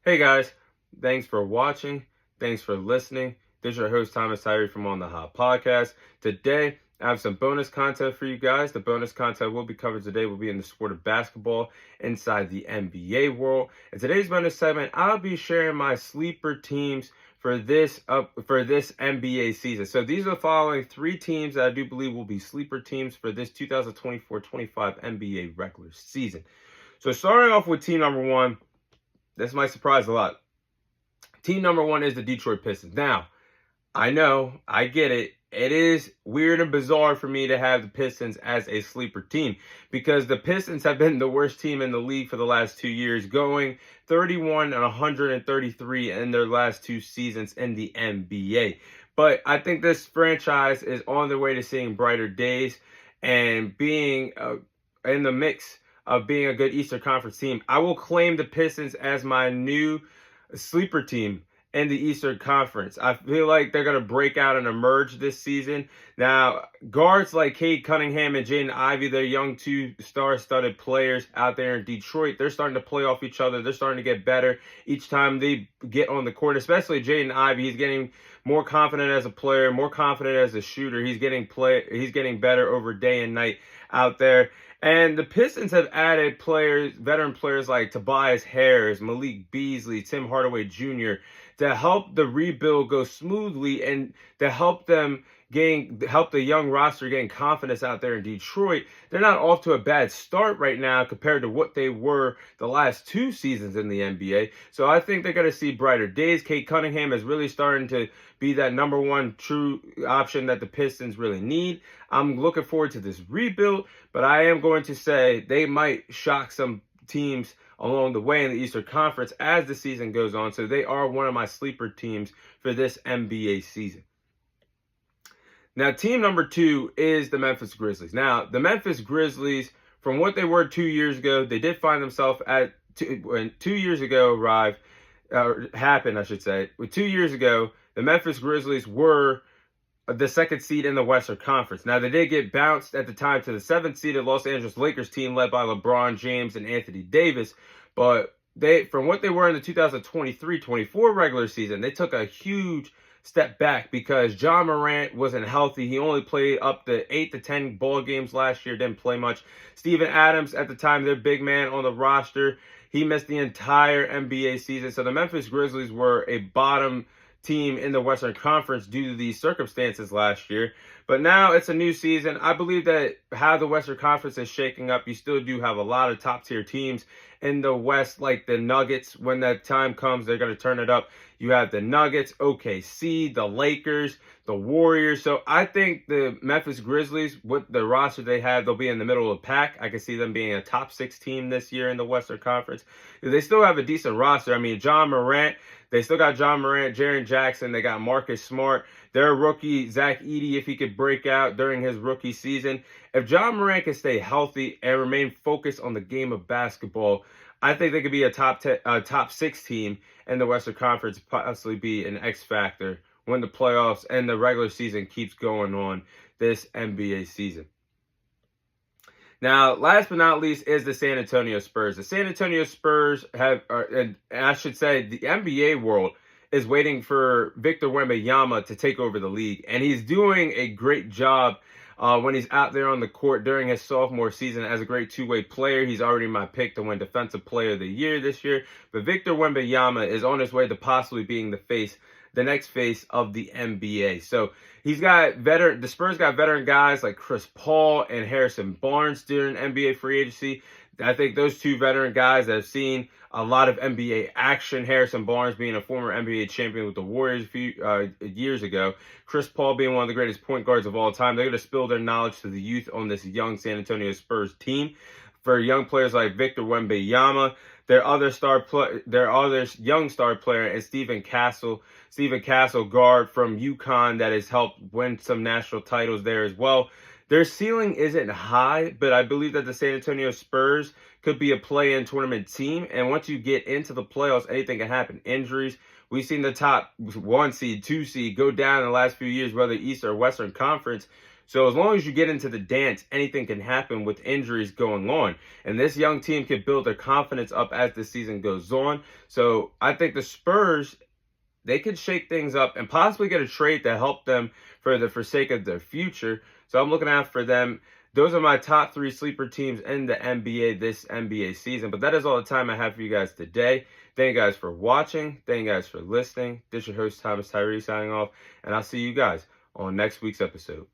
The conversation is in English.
Hey guys, thanks for watching. Thanks for listening. This is your host Thomas Tyree from On the Hot Podcast. Today, I have some bonus content for you guys. The bonus content we'll be covering today will be in the sport of basketball inside the NBA world. In today's bonus segment, I'll be sharing my sleeper teams for this NBA season. So these are the following three teams that I do believe will be sleeper teams for this 2024-25 NBA regular season. So starting off with team number one. This might surprise a lot. Team number one is the Detroit Pistons. Now, I know, I get it. It is weird and bizarre for me to have the Pistons as a sleeper team because the Pistons have been the worst team in the league for the last 2 years, going 31 and 133 in their last two seasons in the NBA. But I think this franchise is on their way to seeing brighter days and being in the mix of being a good Eastern Conference team. I will claim the Pistons as my new sleeper team in the Eastern Conference. I feel like they're going to break out and emerge this season. Now, guards like Cade Cunningham and Jaden Ivey, they're young two star-studded players out there in Detroit. They're starting to play off each other. They're starting to get better each time they get on the court, especially Jaden Ivey. He's getting more confident as a player, more confident as a shooter. He's getting better over day and night out there. And the Pistons have added veteran players like Tobias Harris, Malik Beasley, Tim Hardaway Jr. to help the rebuild go smoothly and to help the young roster gain confidence out there in Detroit. They're not off to a bad start right now compared to what they were the last two seasons in the NBA. So I think they're going to see brighter days. Cade Cunningham is really starting to be that number one true option that the Pistons really need. I'm looking forward to this rebuild, but I am going to say they might shock some teams along the way in the Eastern Conference as the season goes on. So they are one of my sleeper teams for this NBA season. Now, team number two is the Memphis Grizzlies. Now, the Memphis Grizzlies, from what they were 2 years ago, they did find themselves when 2 years ago happened, I should say. 2 years ago, the Memphis Grizzlies were the second seed in the Western Conference. Now, they did get bounced at the time to the seventh seeded Los Angeles Lakers team led by LeBron James and Anthony Davis. But from what they were in the 2023-24 regular season, they took a huge step back because Ja Morant wasn't healthy. He only played up to 8 to 10 ball games last year, didn't play much. Steven Adams, at the time, their big man on the roster, he missed the entire NBA season. So the Memphis Grizzlies were a bottom team in the Western Conference due to these circumstances last year. But now it's a new season. I believe that how the Western Conference is shaking up, you still do have a lot of top-tier teams in the West, like the Nuggets. When that time comes, they're going to turn it up. You have the Nuggets, OKC, the Lakers, the Warriors. So I think the Memphis Grizzlies, with the roster they have, they'll be in the middle of the pack. I can see them being a top 6 team this year in the Western Conference. They still have a decent roster. I mean, Ja Morant, they still got Ja Morant, Jaren Jackson. They got Marcus Smart. Their rookie, Zach Edey, if he could break out during his rookie season. If Ja Morant can stay healthy and remain focused on the game of basketball, I think they could be a top 6 team in the Western Conference, possibly be an X factor when the playoffs and the regular season keeps going on this NBA season. Now, last but not least is the San Antonio Spurs. The San Antonio Spurs and I should say the NBA world is waiting for Victor Wembanyama to take over the league. And he's doing a great job when he's out there on the court during his sophomore season as a great two-way player. He's already my pick to win Defensive Player of the Year this year. But Victor Wembanyama is on his way to possibly being the next face of the NBA. So the Spurs got veteran guys like Chris Paul and Harrison Barnes during NBA free agency. I think those two veteran guys that have seen a lot of NBA action, Harrison Barnes being a former NBA champion with the Warriors a few years ago, Chris Paul being one of the greatest point guards of all time, they're going to spill their knowledge to the youth on this young San Antonio Spurs team. For young players like Victor Wembanyama, their other young star player is Stephen Castle, guard from UConn that has helped win some national titles there as well. Their ceiling isn't high, but I believe that the San Antonio Spurs could be a play-in tournament team. And once you get into the playoffs, anything can happen. Injuries. We've seen the top 1 seed, 2 seed go down in the last few years, whether East or Western Conference, So as long as you get into the dance, anything can happen with injuries going on. And this young team can build their confidence up as the season goes on. So I think the Spurs, they could shake things up and possibly get a trade to help them for sake of their future. So I'm looking out for them. Those are my top 3 sleeper teams in the NBA this NBA season. But that is all the time I have for you guys today. Thank you guys for watching. Thank you guys for listening. This is your host, Thomas Tyree, signing off. And I'll see you guys on next week's episode.